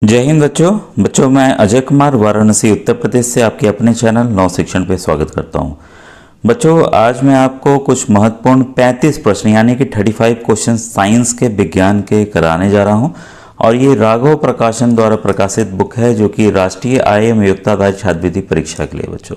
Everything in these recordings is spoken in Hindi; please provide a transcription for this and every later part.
जय हिंद बच्चों मैं अजय कुमार वाराणसी उत्तर प्रदेश से आपके अपने चैनल नव शिक्षण पे स्वागत करता हूं। बच्चों आज मैं आपको कुछ महत्वपूर्ण 35 प्रश्न यानी कि 35 क्वेश्चन साइंस के विज्ञान के कराने जा रहा हूं और ये राघव प्रकाशन द्वारा प्रकाशित बुक है जो कि राष्ट्रीय आईएएम योग्यता छात्रवृत्ति परीक्षा के लिए बच्चों।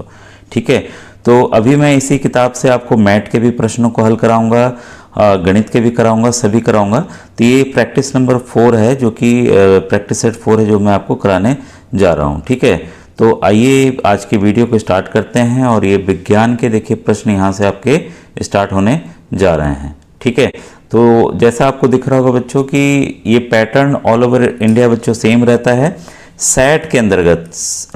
ठीक है, तो अभी मैं इसी किताब से आपको मैथ के भी प्रश्नों को हल कराऊंगा, गणित के भी कराऊंगा, सभी कराऊंगा। तो ये प्रैक्टिस नंबर 4 है जो कि प्रैक्टिस सेट 4 है जो मैं आपको कराने जा रहा हूँ। ठीक है, तो आइए आज के वीडियो को स्टार्ट करते हैं और ये विज्ञान के देखिए प्रश्न यहाँ से आपके स्टार्ट होने जा रहे हैं। ठीक है, तो जैसा आपको दिख रहा होगा बच्चों कि ये पैटर्न ऑल ओवर इंडिया बच्चों सेम रहता है। सैट के अंतर्गत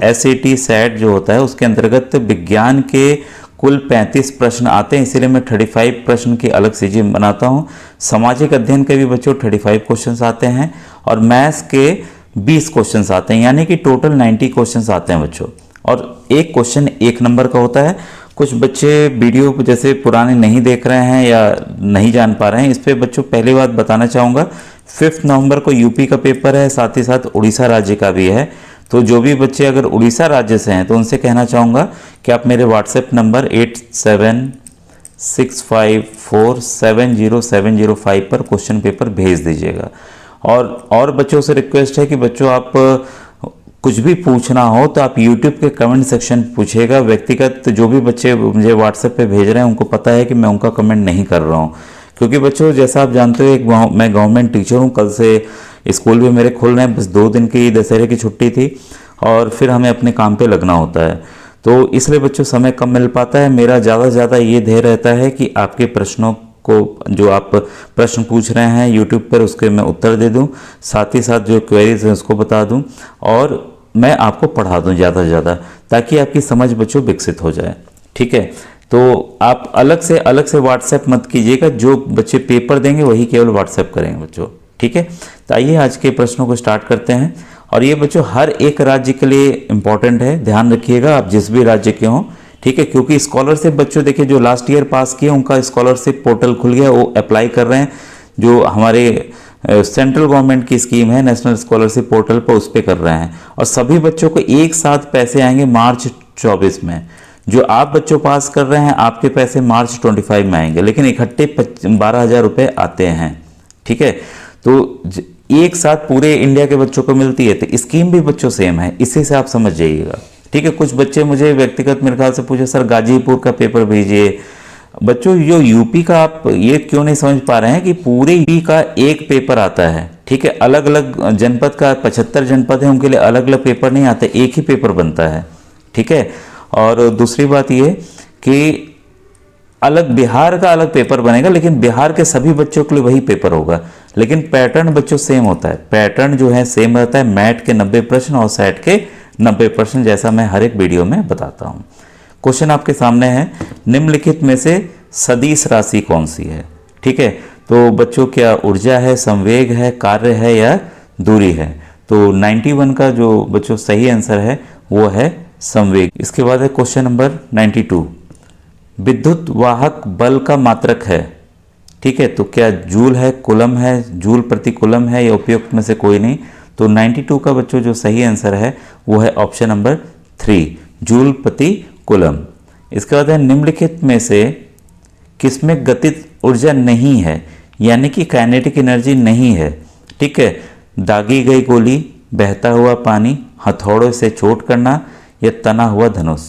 SAT सैट जो होता है उसके अंतर्गत विज्ञान के कुल 35 प्रश्न आते हैं, इसीलिए मैं 35 प्रश्न की अलग सीरीज बनाता हूं। सामाजिक अध्ययन के भी बच्चों 35 क्वेश्चंस आते हैं और मैथ्स के 20 क्वेश्चंस आते हैं, यानी कि टोटल 90 क्वेश्चंस आते हैं बच्चों। और एक क्वेश्चन 1 नंबर का होता है। कुछ बच्चे वीडियो जैसे पुराने नहीं देख रहे हैं या नहीं जान पा रहे हैं, इस पर बच्चों पहली बात बताना चाहूँगा 5 नवंबर को यूपी का पेपर है, साथ ही साथ उड़ीसा राज्य का भी है। तो जो भी बच्चे अगर उड़ीसा राज्य से हैं तो उनसे कहना चाहूँगा कि आप मेरे व्हाट्सएप नंबर 8765470705 पर क्वेश्चन पेपर भेज दीजिएगा। और बच्चों से रिक्वेस्ट है कि बच्चों आप कुछ भी पूछना हो तो आप YouTube के कमेंट सेक्शन पूछिएगा। व्यक्तिगत जो भी बच्चे मुझे व्हाट्सएप पे भेज रहे हैं उनको पता है कि मैं उनका कमेंट नहीं कर रहा हूँ, क्योंकि बच्चों जैसा आप जानते हो मैं गवर्नमेंट टीचर हूँ। कल से स्कूल भी मेरे खुल रहे हैं, बस 2 दिन की दशहरे की छुट्टी थी और फिर हमें अपने काम पे लगना होता है, तो इसलिए बच्चों समय कम मिल पाता है। मेरा ज़्यादा से ज़्यादा ये ध्येय रहता है कि आपके प्रश्नों को जो आप प्रश्न पूछ रहे हैं यूट्यूब पर उसके मैं उत्तर दे दूं, साथ ही साथ जो क्वेरीज हैं उसको बता दूं और मैं आपको पढ़ा दूं ज़्यादा से ज़्यादा, ताकि आपकी समझ बच्चों विकसित हो जाए। ठीक है, तो आप अलग से व्हाट्सएप मत कीजिएगा, जो बच्चे पेपर देंगे वही केवल व्हाट्सएप करेंगे बच्चों। ठीक है, तो आइए आज के प्रश्नों को स्टार्ट करते हैं। और ये बच्चों हर एक राज्य के लिए इम्पॉर्टेंट है, ध्यान रखिएगा आप जिस भी राज्य के हों। ठीक है, क्योंकि स्कॉलरशिप बच्चों देखिए जो लास्ट ईयर पास किए उनका स्कॉलरशिप पोर्टल खुल गया, वो अप्लाई कर रहे हैं। जो हमारे सेंट्रल गवर्नमेंट की स्कीम है नेशनल स्कॉलरशिप पोर्टल पर, उस पर कर रहे हैं और सभी बच्चों को एक साथ पैसे आएंगे मार्च 24 में। जो आप बच्चों पास कर रहे हैं आपके पैसे मार्च 25 में आएंगे, लेकिन इकट्ठे 12,000 रुपये आते हैं। ठीक है, तो एक साथ पूरे इंडिया के बच्चों को मिलती है, तो स्कीम भी बच्चों सेम है, इसी से आप समझ जाइएगा। ठीक है, कुछ बच्चे मुझे व्यक्तिगत मेरे ख्याल से पूछे सर गाजीपुर का पेपर भेजिए। बच्चों जो यूपी का आप ये क्यों नहीं समझ पा रहे हैं कि पूरे यूपी का एक पेपर आता है। ठीक है, अलग अलग जनपद का 75 जनपद है, उनके लिए अलग अलग पेपर नहीं आते, एक ही पेपर बनता है। ठीक है, और दूसरी बात ये कि अलग बिहार का अलग पेपर बनेगा, लेकिन बिहार के सभी बच्चों के लिए वही पेपर होगा, लेकिन पैटर्न बच्चों सेम होता है। पैटर्न जो है सेम रहता है, मैथ के 90 प्रश्न और सैट के 90 प्रश्न, जैसा मैं हर एक वीडियो में बताता हूँ। क्वेश्चन आपके सामने है, निम्नलिखित में से सदिश राशि कौन सी है। ठीक है, तो बच्चों क्या ऊर्जा है, संवेग है, कार्य है या दूरी है। तो 91 का जो बच्चों सही आंसर है वो है संवेग। इसके बाद है क्वेश्चन नंबर 92, विद्युत वाहक बल का मात्रक है। ठीक है, तो क्या जूल है, कूलम है, जूल प्रति कूलम है या उपयुक्त में से कोई नहीं। तो 92 का बच्चों जो सही आंसर है वो है ऑप्शन नंबर 3, जूल प्रति कूलम। इसके बाद है निम्नलिखित में से किसमें गतिज ऊर्जा नहीं है, यानी कि काइनेटिक एनर्जी नहीं है। ठीक है, दागी गई गोली, बहता हुआ पानी, हथौड़ों से चोट करना या तना हुआ धनुष।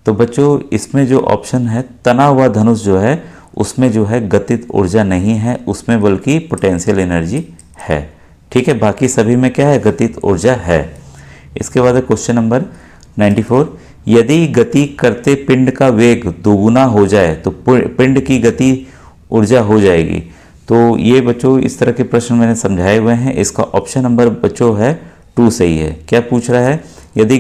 तो बच्चों इसमें जो ऑप्शन है तना हुआ धनुष जो है उसमें जो है गतिज ऊर्जा नहीं है, उसमें बल्कि पोटेंशियल एनर्जी है। ठीक है, बाकी सभी में क्या है, गतिज ऊर्जा है। इसके बाद है क्वेश्चन नंबर 94, यदि गति करते पिंड का वेग दोगुना हो जाए तो पिंड की गति ऊर्जा हो जाएगी। तो ये बच्चों इस तरह के प्रश्न मैंने समझाए हुए हैं। इसका ऑप्शन नंबर बच्चों है 2 सही है। क्या पूछ रहा है, यदि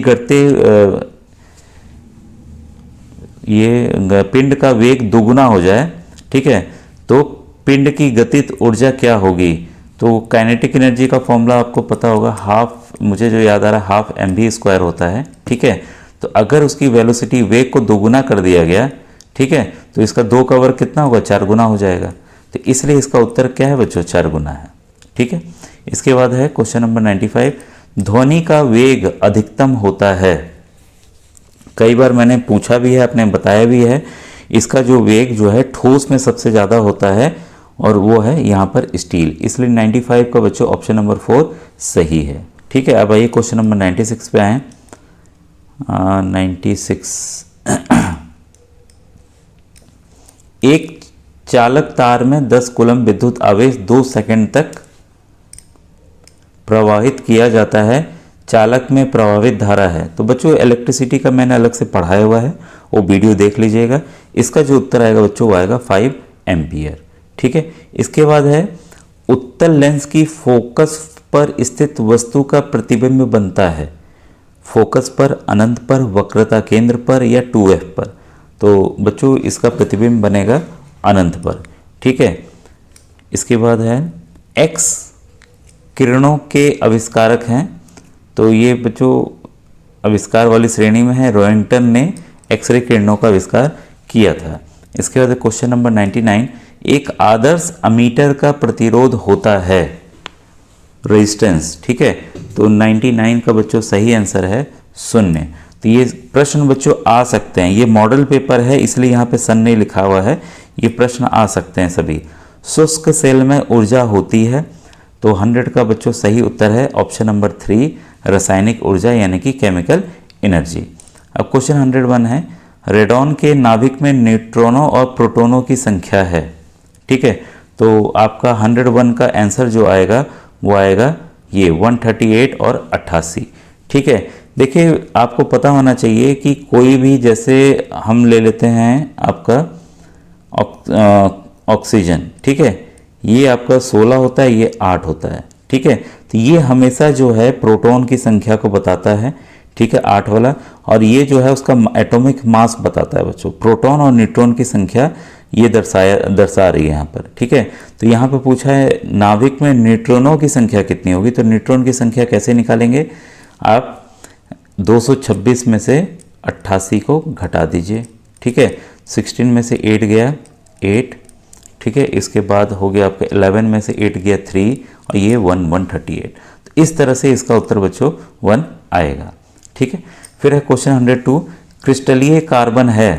ये पिंड का वेग दोगुना हो जाए, ठीक है, तो पिंड की गतिज ऊर्जा क्या होगी। तो काइनेटिक एनर्जी का फॉर्मूला आपको पता होगा, हाफ, मुझे जो याद आ रहा है हाफ mv² होता है। ठीक है, तो अगर उसकी वेलोसिटी वेग को दोगुना कर दिया गया, ठीक है, तो इसका 2 का वर्ग कितना होगा, 4 गुना हो जाएगा। तो इसलिए इसका उत्तर क्या है बच्चों, 4 गुना है। ठीक है, इसके बाद है क्वेश्चन नंबर 95, ध्वनि का वेग अधिकतम होता है। कई बार मैंने पूछा भी है, आपने बताया भी है, इसका जो वेग जो है ठोस में सबसे ज़्यादा होता है और वो है यहाँ पर स्टील, इसलिए 95 का बच्चों ऑप्शन नंबर 4 सही है। ठीक है, अब आइए क्वेश्चन नंबर 96 पे आए। 96 एक चालक तार में 10 कूलम विद्युत आवेश 2 सेकंड तक प्रवाहित किया जाता है, चालक में प्रवाहित धारा है। तो बच्चों इलेक्ट्रिसिटी का मैंने अलग से पढ़ाया हुआ है, वो वीडियो देख लीजिएगा। इसका जो उत्तर आएगा बच्चों वो आएगा 5 एम्पियर। ठीक है, इसके बाद है उत्तल लेंस की फोकस पर स्थित वस्तु का प्रतिबिंब बनता है, फोकस पर, अनंत पर, वक्रता केंद्र पर या 2f पर। तो बच्चों इसका प्रतिबिंब बनेगा अनंत पर। ठीक है, इसके बाद है एक्स किरणों के आविष्कारक हैं। तो ये बच्चों आविष्कार वाली श्रेणी में है, रोएंगटन ने एक्सरे किरणों का आविष्कार किया था। इसके बाद क्वेश्चन नंबर 99, एक आदर्श अमीटर का प्रतिरोध होता है, रेजिस्टेंस। ठीक है, तो 99 का बच्चों सही आंसर है 0। तो ये प्रश्न बच्चों आ सकते हैं, ये मॉडल पेपर है इसलिए यहाँ पे सन नहीं लिखा हुआ है, ये प्रश्न आ सकते हैं सभी। शुष्क सेल में ऊर्जा होती है, तो 100 का बच्चों सही उत्तर है ऑप्शन नंबर 3 रासायनिक ऊर्जा यानी कि केमिकल एनर्जी। अब क्वेश्चन 101 है, रेडॉन के नाभिक में न्यूट्रॉनों और प्रोटॉनों की संख्या है। ठीक है, तो आपका 101 का आंसर जो आएगा वो आएगा ये 138 और 88। ठीक है, देखिए आपको पता होना चाहिए कि कोई भी, जैसे हम ले लेते हैं आपका ऑक्सीजन, ठीक है, ये आपका 16 होता है, ये 8 होता है। ठीक है, तो ये हमेशा जो है प्रोटॉन की संख्या को बताता है। ठीक है, 8 वाला, और ये जो है उसका एटॉमिक मास बताता है बच्चों। प्रोटॉन और न्यूट्रॉन की संख्या ये दर्शा रही है यहाँ पर। ठीक है, तो यहाँ पे पूछा है नाभिक में न्यूट्रॉनों की संख्या कितनी होगी, तो न्यूट्रॉन की संख्या कैसे निकालेंगे आप, 226 में से 88 को घटा दीजिए। ठीक है, 16 में से 8 गया 8। ठीक है, इसके बाद हो गया आपका 11 में से 8 गया 3 और ये 138। तो इस तरह से इसका उत्तर बच्चों 1 आएगा। ठीक है, फिर है क्वेश्चन 102, क्रिस्टलीय कार्बन है।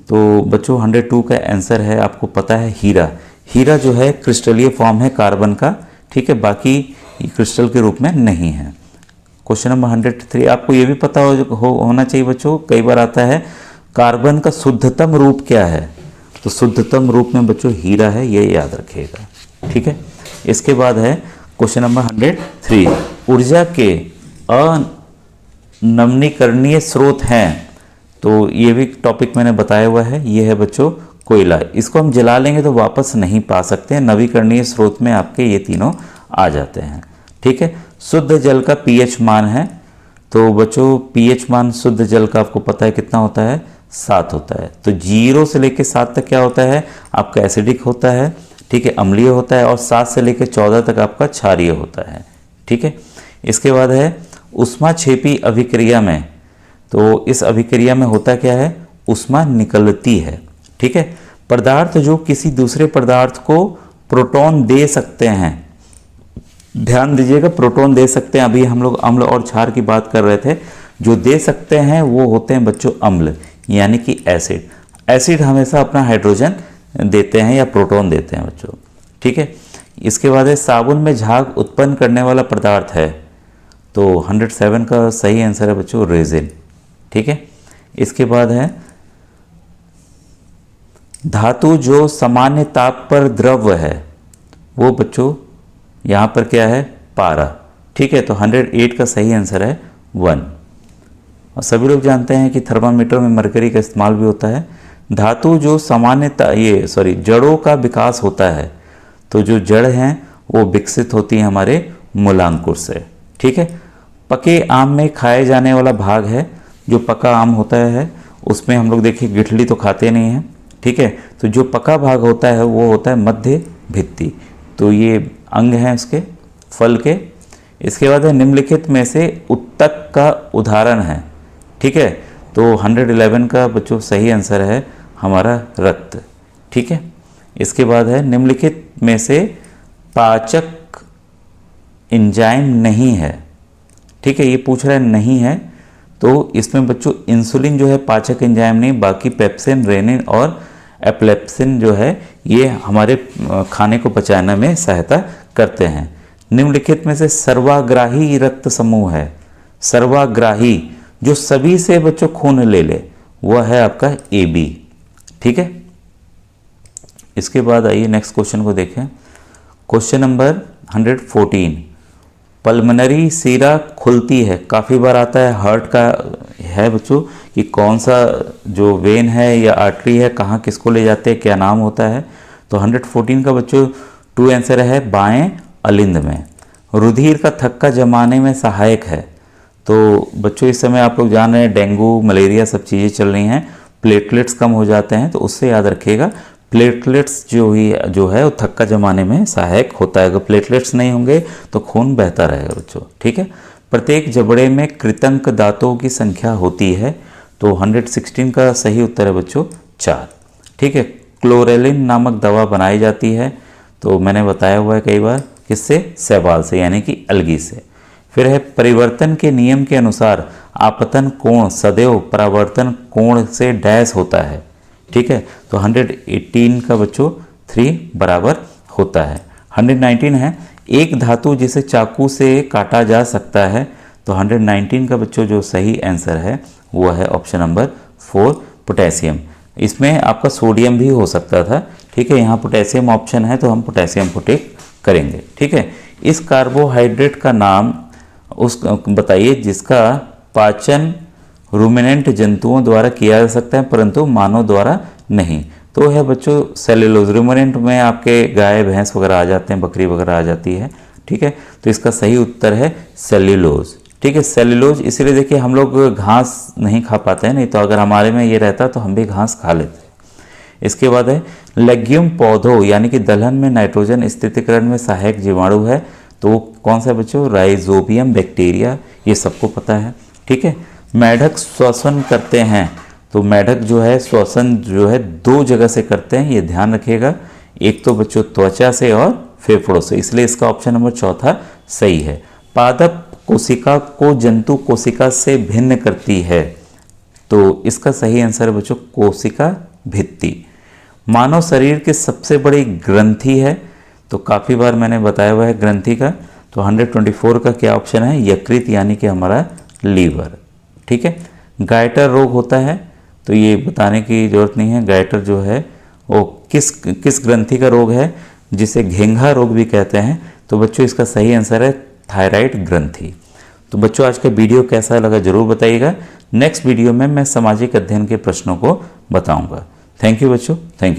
तो बच्चों 102 का आंसर है, आपको पता है हीरा। हीरा जो है क्रिस्टलीय फॉर्म है कार्बन का। ठीक है, बाकी क्रिस्टल के रूप में नहीं है। क्वेश्चन नंबर 103, आपको ये भी पता होना चाहिए बच्चों, कई बार आता है कार्बन का शुद्धतम रूप क्या है, तो शुद्धतम रूप में बच्चों हीरा है, ये याद रखिएगा। ठीक है, इसके बाद है क्वेश्चन नंबर 103, ऊर्जा के अनवीकरणीय स्रोत हैं। तो ये भी टॉपिक मैंने बताया हुआ है, ये है बच्चों कोयला। इसको हम जला लेंगे तो वापस नहीं पा सकते हैं, नवीकरणीय स्रोत में आपके ये तीनों आ जाते हैं। ठीक है, शुद्ध जल का पीएच मान है। तो बच्चों पीएच मान शुद्ध जल का आपको पता है कितना होता है, 7 होता है। तो 0 से लेकर 7 तक क्या होता है आपका एसिडिक होता है। ठीक है, अम्लीय होता है, और 7 से लेकर 14 तक आपका क्षारीय होता है। ठीक है, इसके बाद है ऊष्माक्षेपी अभिक्रिया में। तो इस अभिक्रिया में होता क्या है, ऊष्मा निकलती है। ठीक है, पदार्थ जो किसी दूसरे पदार्थ को प्रोटॉन दे सकते हैं, ध्यान दीजिएगा, प्रोटॉन दे सकते हैं। अभी हम लोग अम्ल और क्षार की बात कर रहे थे, जो दे सकते हैं वो होते हैं बच्चों अम्ल यानी कि एसिड। एसिड हमेशा अपना हाइड्रोजन देते हैं या प्रोटॉन देते हैं बच्चों। ठीक है, इसके बाद है साबुन में झाग उत्पन्न करने वाला पदार्थ है। तो 107 का सही आंसर है बच्चों रेजिन। ठीक है, इसके बाद है धातु जो सामान्य ताप पर द्रव है, वो बच्चों यहाँ पर क्या है, पारा। ठीक है, तो 108 का सही आंसर है 1। और सभी लोग जानते हैं कि थर्मामीटर में मरकरी का इस्तेमाल भी होता है। धातु जो जड़ों का विकास होता है, तो जो जड़ हैं वो विकसित होती हैं हमारे मूलांकुर से। ठीक है, पके आम में खाए जाने वाला भाग है, जो पका आम होता है उसमें हम लोग देखिए गिठली तो खाते नहीं हैं। ठीक है, तो जो पका भाग होता है वो होता है मध्य भित्ति। तो ये अंग हैं उसके फल के। इसके बाद है निम्नलिखित में से उत्तक का उदाहरण है। ठीक है, तो 111 का बच्चों सही आंसर है हमारा रक्त। ठीक है, इसके बाद है निम्नलिखित में से पाचक एंजाइम नहीं है। ठीक है, ये पूछ रहा है नहीं है, तो इसमें बच्चों इंसुलिन जो है पाचक एंजाइम नहीं, बाकी पेप्सिन, रेनिन और एप्लेप्सिन जो है ये हमारे खाने को पचाने में सहायता करते हैं। निम्नलिखित में से सर्वाग्राही रक्त समूह है, सर्वाग्राही जो सभी से बच्चों खून ले ले, वह है आपका AB। ठीक है, इसके बाद आइए नेक्स्ट क्वेश्चन को देखें। क्वेश्चन नंबर 114, पल्मनरी सीरा खुलती है, काफ़ी बार आता है, हार्ट का है बच्चों कि कौन सा जो वेन है या आर्टरी है, कहाँ किसको ले जाते हैं, क्या नाम होता है। तो 114 का बच्चों 2 आंसर है, बाएं अलिंद में। रुधिर का थक्का जमाने में सहायक है, तो बच्चों इस समय आप लोग जान रहे हैं डेंगू मलेरिया सब चीज़ें चल रही हैं, प्लेटलेट्स कम हो जाते हैं, तो उससे याद रखिएगा प्लेटलेट्स जो है वो थक्का जमाने में सहायक होता है। अगर प्लेटलेट्स नहीं होंगे तो खून बहता रहेगा बच्चों। ठीक है, प्रत्येक जबड़े में कृतंक दांतों की संख्या होती है, तो 116 का सही उत्तर है बच्चों 4। ठीक है, क्लोरेलिन नामक दवा बनाई जाती है, तो मैंने बताया हुआ है कई बार, किससे, शैवाल से यानी कि अलगी से। फिर है परिवर्तन के नियम के अनुसार आपतन कोण सदैव परावर्तन कोण से डैश होता है। ठीक है, तो 118 का बच्चों 3 बराबर होता है। 119 है, एक धातु जिसे चाकू से काटा जा सकता है, तो 119 का बच्चों जो सही आंसर है वो है ऑप्शन नंबर 4 पोटेशियम। इसमें आपका सोडियम भी हो सकता था। ठीक है, यहाँ पोटेशियम ऑप्शन है तो हम पोटेशियम को टिक करेंगे। ठीक है, इस कार्बोहाइड्रेट का नाम उस बताइए जिसका पाचन रूमिनेंट जंतुओं द्वारा किया जा सकता है परंतु मानव द्वारा नहीं, तो है बच्चों सेल्यूलोज। रूमिनेंट में आपके गाय भैंस वगैरह आ जाते हैं, बकरी वगैरह आ जाती है। ठीक है, तो इसका सही उत्तर है सेल्यूलोज। ठीक है, सेल्यूलोज इसीलिए देखिए हम लोग घास नहीं खा पाते हैं, नहीं तो अगर हमारे में ये रहता तो हम भी घास खा लेते। इसके बाद है लेग्यूम पौधों यानी कि दलहन में नाइट्रोजन स्थितिकरण में सहायक जीवाणु है, तो कौन सा बच्चों, राइजोबियम बैक्टीरिया, ये सबको पता है। ठीक है, मेढक श्वसन करते हैं, तो मेढक जो है श्वसन जो है 2 जगह से करते हैं, ये ध्यान रखिएगा, एक तो बच्चों त्वचा से और फेफड़ों से, इसलिए इसका ऑप्शन नंबर 4 सही है। पादप कोशिका को जंतु कोशिका से भिन्न करती है, तो इसका सही आंसर है बच्चों कोशिका भित्ति। मानव शरीर की सबसे बड़ी ग्रंथि है, तो काफ़ी बार मैंने बताया हुआ है ग्रंथि का, तो 124 का क्या ऑप्शन है, यकृत यानी कि हमारा लीवर। ठीक है, गाइटर रोग होता है, तो ये बताने की जरूरत नहीं है, गाइटर जो है वो किस ग्रंथि का रोग है, जिसे घेंघा रोग भी कहते हैं, तो बच्चों इसका सही आंसर है थायराइड ग्रंथि। तो बच्चों आज का वीडियो कैसा लगा जरूर बताइएगा, नेक्स्ट वीडियो में मैं सामाजिक अध्ययन के प्रश्नों को बताऊंगा। थैंक यू बच्चों, थैंक यू।